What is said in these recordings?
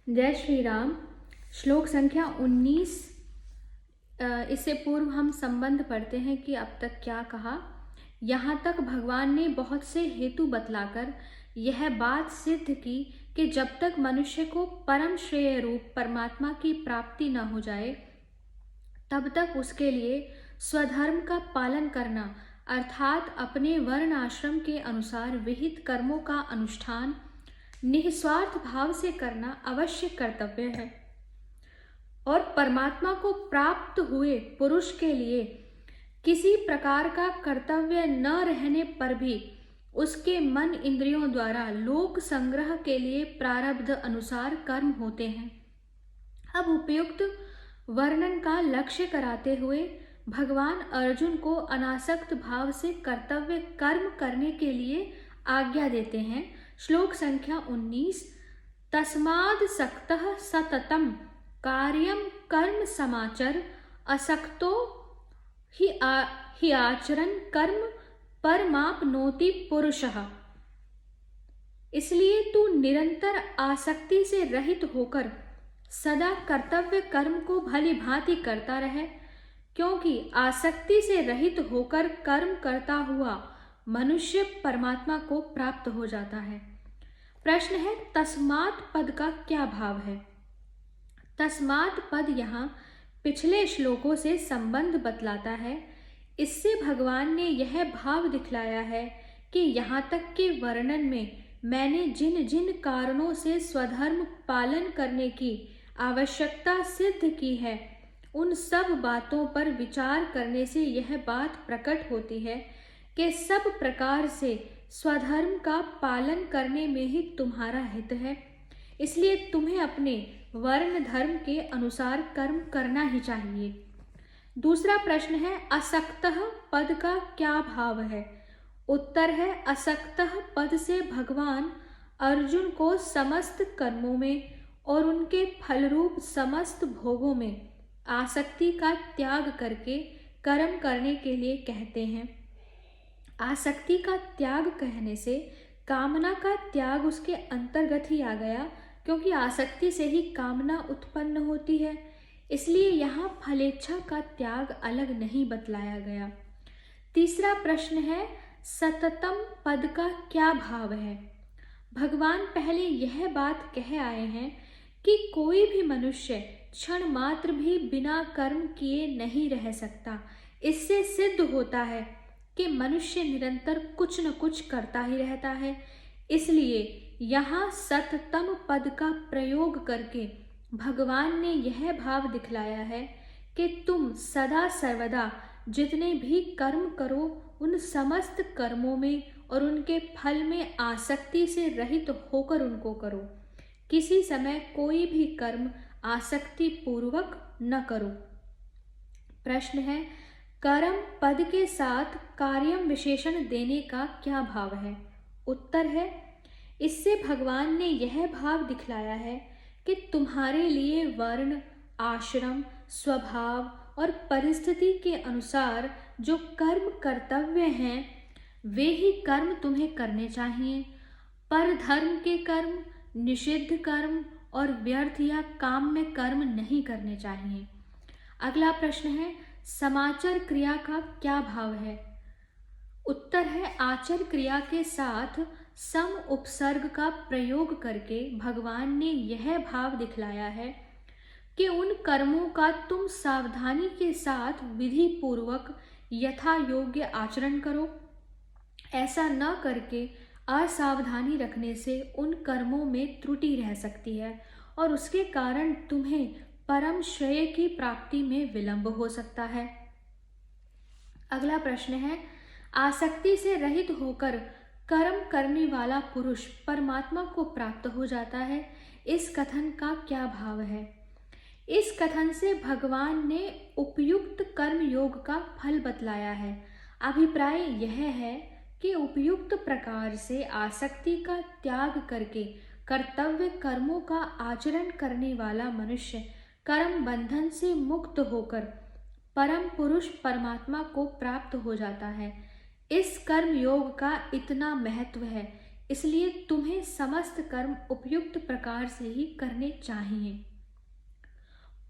जय श्री राम। श्लोक संख्या 19। इससे पूर्व हम संबंध पढ़ते हैं कि अब तक क्या कहा। यहाँ तक भगवान ने बहुत से हेतु बतलाकर यह बात सिद्ध की कि जब तक मनुष्य को परम श्रेय रूप परमात्मा की प्राप्ति न हो जाए तब तक उसके लिए स्वधर्म का पालन करना अर्थात अपने वर्ण आश्रम के अनुसार विहित कर्मों का अनुष्ठान निस्वार्थ भाव से करना अवश्य कर्तव्य है। और परमात्मा को प्राप्त हुए पुरुष के लिए किसी प्रकार का कर्तव्य न रहने पर भी उसके मन इंद्रियों द्वारा लोक संग्रह के लिए प्रारब्ध अनुसार कर्म होते हैं। अब उपयुक्त वर्णन का लक्ष्य कराते हुए भगवान अर्जुन को अनासक्त भाव से कर्तव्य कर्म करने के लिए आज्ञा देते हैं। श्लोक संख्या 19। तस्माद् सक्तः सततम कार्यम कर्म समाचर असक्तो हि आचरण कर्म परमाप्नोति पुरुषः। इसलिए तू निरंतर आसक्ति से रहित होकर सदा कर्तव्य कर्म को भली भांति करता रहे, क्योंकि आसक्ति से रहित होकर कर्म करता हुआ मनुष्य परमात्मा को प्राप्त हो जाता है। प्रश्न है, तस्मात् पद का क्या भाव है? तस्मात् पद यहाँ पिछले श्लोकों से संबंध बतलाता है। इससे भगवान ने यह भाव दिखलाया है कि यहाँ तक के वर्णन में मैंने जिन जिन कारणों से स्वधर्म पालन करने की आवश्यकता सिद्ध की है, उन सब बातों पर विचार करने से यह बात प्रकट होती है कि सब प्रकार से स्वधर्म का पालन करने में ही तुम्हारा हित है। इसलिए तुम्हें अपने वर्ण धर्म के अनुसार कर्म करना ही चाहिए। दूसरा प्रश्न है, असक्तः पद का क्या भाव है? उत्तर है, असक्तः पद से भगवान अर्जुन को समस्त कर्मों में और उनके फलरूप समस्त भोगों में आसक्ति का त्याग करके कर्म करने के लिए कहते हैं। आसक्ति का त्याग कहने से कामना का त्याग उसके अंतर्गत ही आ गया, क्योंकि आसक्ति से ही कामना उत्पन्न होती है। इसलिए यहाँ फलेच्छा का त्याग अलग नहीं बतलाया गया। तीसरा प्रश्न है, सततम पद का क्या भाव है? भगवान पहले यह बात कह आए हैं कि कोई भी मनुष्य क्षण मात्र भी बिना कर्म किए नहीं रह सकता। इससे सिद्ध होता है कि मनुष्य निरंतर कुछ न कुछ करता ही रहता है। इसलिए यहाँ सततम पद का प्रयोग करके भगवान ने यह भाव दिखलाया है कि तुम सदा सर्वदा जितने भी कर्म करो उन समस्त कर्मों में और उनके फल में आसक्ति से रहित होकर उनको करो। किसी समय कोई भी कर्म आसक्ति पूर्वक न करो। प्रश्न है, कर्म पद के साथ कार्यम विशेषण देने का क्या भाव है? उत्तर है, इससे भगवान ने यह भाव दिखलाया है कि तुम्हारे लिए वर्ण, आश्रम, स्वभाव और परिस्थिति के अनुसार जो कर्म कर्तव्य हैं वे ही कर्म तुम्हें करने चाहिए। पर धर्म के कर्म, निषिद्ध कर्म और व्यर्थ या काम में कर्म नहीं करने चाहिए। अगला प्रश्न है, समाचर क्रिया का क्या भाव है? उत्तर है, आचर क्रिया के साथ सम उपसर्ग का प्रयोग करके भगवान ने यह भाव दिखलाया है कि उन कर्मों का तुम सावधानी के साथ विधि पूर्वक यथा योग्य आचरण करो। ऐसा न करके असावधानी रखने से उन कर्मों में त्रुटि रह सकती है और उसके कारण तुम्हें परम श्रेय की प्राप्ति में विलंब हो सकता है। अगला प्रश्न है, आसक्ति से रहित होकर कर्म करने वाला पुरुष परमात्मा को प्राप्त हो जाता है। इस कथन का क्या भाव है? इस कथन से भगवान ने उपयुक्त कर्म योग का फल बतलाया है। अभिप्राय यह है कि उपयुक्त प्रकार से आसक्ति का त्याग करके कर्तव्य कर्मों का आचरण करने वाला मनुष्य कर्म बंधन से मुक्त होकर परम पुरुष परमात्मा को प्राप्त हो जाता है। इस कर्म योग का इतना महत्व है इसलिए तुम्हें समस्त कर्म उपयुक्त प्रकार से ही करने चाहिए।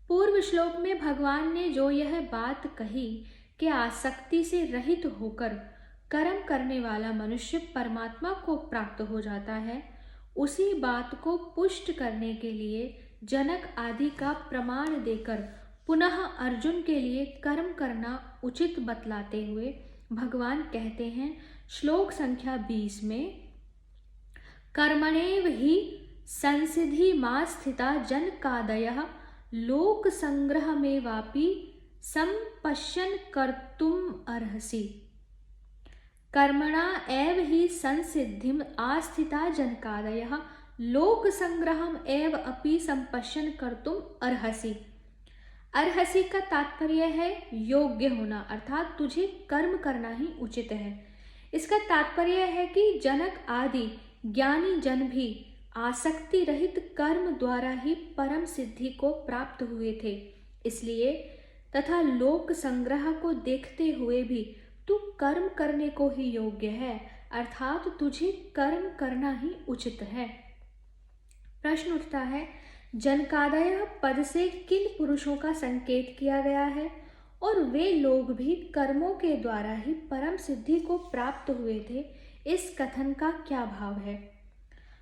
पूर्व श्लोक में भगवान ने जो यह बात कही कि आसक्ति से रहित होकर कर्म करने वाला मनुष्य परमात्मा को प्राप्त हो जाता है, उसी बात को पुष्ट करने के लिए जनक आदि का प्रमाण देकर पुनः अर्जुन के लिए कर्म करना उचित बतलाते हुए भगवान कहते हैं श्लोक संख्या 20 में, कर्मणेव हि संसिद्धि मा स्थिता जनकादयः लोक संग्रह में वापी संपश्यन कर्तुम अर्हसि। कर्मणा एव हि संसिद्धिम आस्थिता जनकादयः लोक संग्रहम एव अपि संपश्यन कर्तुम अर्हसि। अर्हसि का तात्पर्य है योग्य होना, अर्थात तुझे कर्म करना ही उचित है। इसका तात्पर्य है कि जनक आदि ज्ञानी जन भी आसक्ति रहित कर्म द्वारा ही परम सिद्धि को प्राप्त हुए थे, इसलिए तथा लोक संग्रह को देखते हुए भी तू कर्म करने को ही योग्य है, अर्थात तुझे कर्म करना ही उचित है। प्रश्न उठता है, जनकादय पद से किन पुरुषों का संकेत किया गया है और वे लोग भी कर्मों के द्वारा ही परम सिद्धि को प्राप्त हुए थे, इस कथन का क्या भाव है?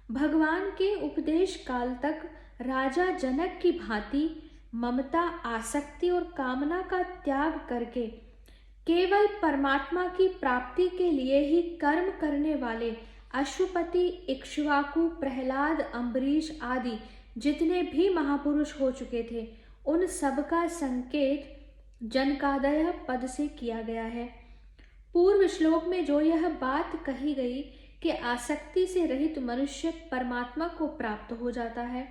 भगवान के उपदेश काल तक राजा जनक की भांति ममता, आसक्ति और कामना का त्याग करके केवल परमात्मा की प्राप्ति के लिए ही कर्म करने वाले अश्वपति, इक्ष्वाकु, प्रहलाद, अम्बरीश आदि जितने भी महापुरुष हो चुके थे, उन सबका संकेत जनकादय पद से किया गया है। पूर्व श्लोक में जो यह बात कही गई कि आसक्ति से रहित मनुष्य परमात्मा को प्राप्त हो जाता है,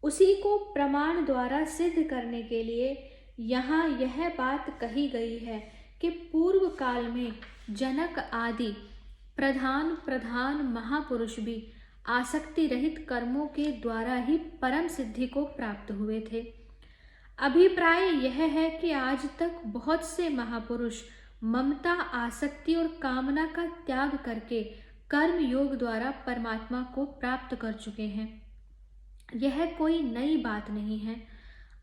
उसी को प्रमाण द्वारा सिद्ध करने के लिए यहाँ यह बात कही गई है कि पूर्व काल में जनक आदि प्रधान महापुरुष भी आसक्ति रहित कर्मों के द्वारा ही परम सिद्धि को प्राप्त हुए थे। अभिप्राय यह है कि आज तक बहुत से महापुरुष ममता, आसक्ति और कामना का त्याग करके कर्म योग द्वारा परमात्मा को प्राप्त कर चुके हैं। यह कोई नई बात नहीं है,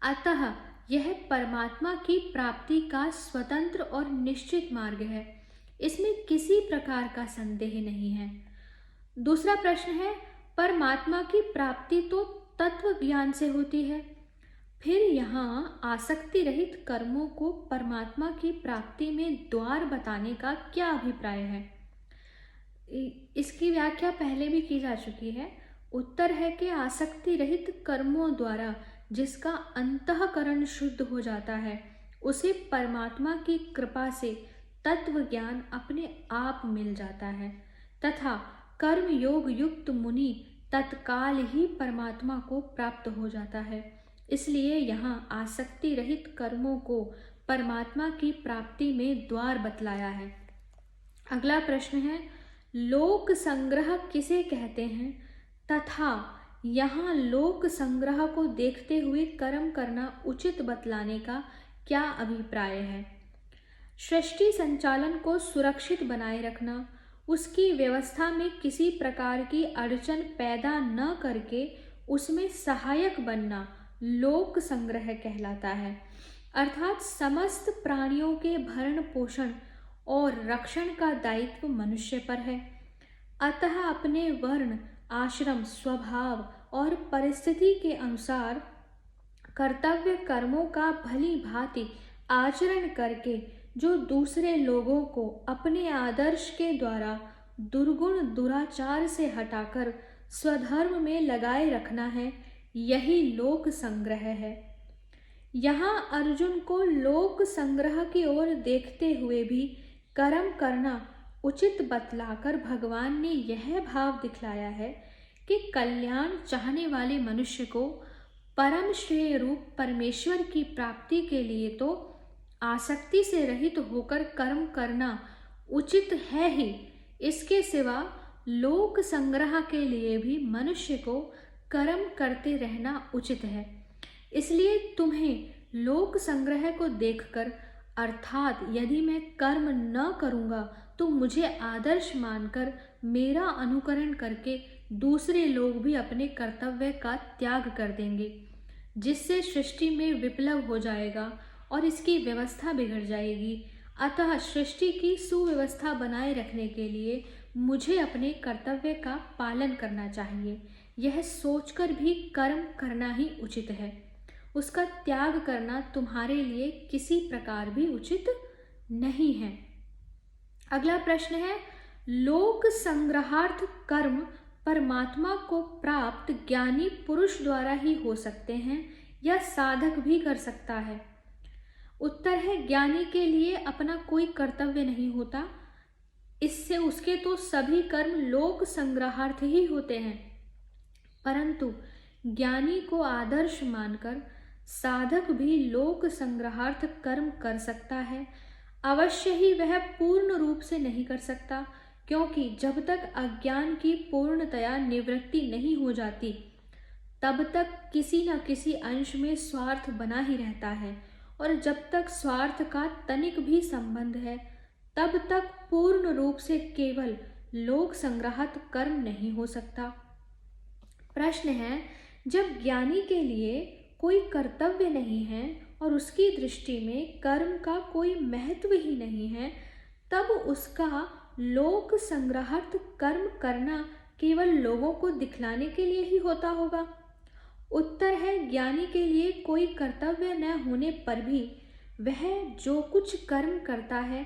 अतः यह परमात्मा की प्राप्ति का स्वतंत्र और निश्चित मार्ग है, इसमें किसी प्रकार का संदेह नहीं है। दूसरा प्रश्न है, परमात्मा की प्राप्ति तो तत्व ज्ञान से होती है, फिर यहाँ आसक्ति रहित कर्मों को परमात्मा की प्राप्ति में द्वार बताने का क्या अभिप्राय है? इसकी व्याख्या पहले भी की जा चुकी है। उत्तर है कि आसक्ति रहित कर्मों द्वारा जिसका अंतःकरण शुद्ध हो जाता है, उसे परमात्मा की कृपा से तत्व ज्ञान अपने आप मिल जाता है तथा कर्म योग युक्त मुनि तत्काल ही परमात्मा को प्राप्त हो जाता है। इसलिए यहाँ आसक्ति रहित कर्मों को परमात्मा की प्राप्ति में द्वार बतलाया है। अगला प्रश्न है, लोक संग्रह किसे कहते हैं तथा यहाँ लोक संग्रह को देखते हुए कर्म करना उचित बतलाने का क्या अभिप्राय है? सृष्टि संचालन को सुरक्षित बनाए रखना, उसकी व्यवस्था में किसी प्रकार की अड़चन पैदा न करके उसमें सहायक बनना लोक संग्रह कहलाता है। अर्थात समस्त प्राणियों के भरण पोषण और रक्षण का दायित्व मनुष्य पर है, अतः अपने वर्ण, आश्रम, स्वभाव और परिस्थिति के अनुसार कर्तव्य कर्मों का भली भांति आचरण करके जो दूसरे लोगों को अपने आदर्श के द्वारा दुर्गुण दुराचार से हटाकर स्वधर्म में लगाए रखना है, यही लोक संग्रह है। यहाँ अर्जुन को लोक संग्रह की ओर देखते हुए भी कर्म करना उचित बतलाकर भगवान ने यह भाव दिखलाया है कि कल्याण चाहने वाले मनुष्य को परम श्रेय रूप परमेश्वर की प्राप्ति के लिए तो आसक्ति से रहित होकर कर्म करना उचित है ही, इसके सिवा लोक संग्रह के लिए भी मनुष्य को कर्म करते रहना उचित है। इसलिए तुम्हें लोक संग्रह को देखकर, अर्थात यदि मैं कर्म न करूँगा तो मुझे आदर्श मानकर मेरा अनुकरण करके दूसरे लोग भी अपने कर्तव्य का त्याग कर देंगे, जिससे सृष्टि में विप्लव हो जाएगा और इसकी व्यवस्था बिगड़ जाएगी। अतः सृष्टि की सुव्यवस्था बनाए रखने के लिए मुझे अपने कर्तव्य का पालन करना चाहिए। यह सोचकर भी कर्म करना ही उचित है। उसका त्याग करना तुम्हारे लिए किसी प्रकार भी उचित नहीं है। अगला प्रश्न है, लोक संग्रहार्थ कर्म परमात्मा को प्राप्त ज्ञानी पुरुष द्वारा ही हो सकते हैं या साधक भी कर सकता है? उत्तर है, ज्ञानी के लिए अपना कोई कर्तव्य नहीं होता। इससे उसके तो सभी कर्म लोक संग्रहार्थ ही होते हैं। परंतु ज्ञानी को आदर्श मानकर साधक भी लोक संग्रहार्थ कर्म कर सकता है। अवश्य ही वह पूर्ण रूप से नहीं कर सकता, क्योंकि जब तक अज्ञान की पूर्णतया निवृत्ति नहीं हो जाती तब तक किसी न किसी अंश में स्वार्थ बना ही रहता है, और जब तक स्वार्थ का तनिक भी संबंध है तब तक पूर्ण रूप से केवल लोक संग्रहार्थ कर्म नहीं हो सकता। प्रश्न है, जब ज्ञानी के लिए कोई कर्तव्य नहीं है और उसकी दृष्टि में कर्म का कोई महत्व ही नहीं है, तब उसका लोक संग्रहार्थ कर्म करना केवल लोगों को दिखलाने के लिए ही होता होगा। उत्तर है, ज्ञानी के लिए कोई कर्तव्य न होने पर भी वह जो कुछ कर्म करता है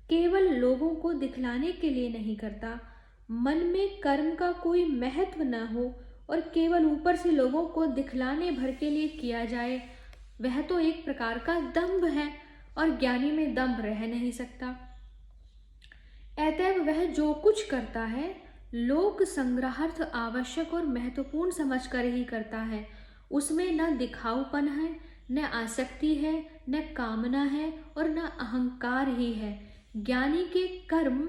केवल लोगों को दिखलाने के लिए नहीं करता। मन में कर्म का कोई महत्व न हो और केवल ऊपर से लोगों को दिखलाने भर के लिए किया जाए, वह तो एक प्रकार का दंभ है, और ज्ञानी में दंभ रह नहीं सकता। अतएव वह जो कुछ करता है लोक संग्रहार्थ आवश्यक और महत्वपूर्ण समझकर ही करता है। उसमें न दिखाऊपन है, न आसक्ति है, न कामना है और न अहंकार ही है। ज्ञानी के कर्म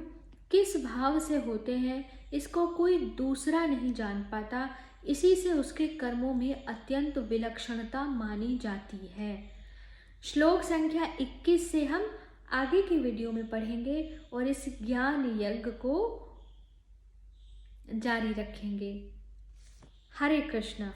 किस भाव से होते हैं इसको कोई दूसरा नहीं जान पाता, इसी से उसके कर्मों में अत्यंत विलक्षणता मानी जाती है। श्लोक संख्या 21 से हम आगे की वीडियो में पढ़ेंगे और इस ज्ञान यज्ञ को जारी रखेंगे। हरे कृष्णा।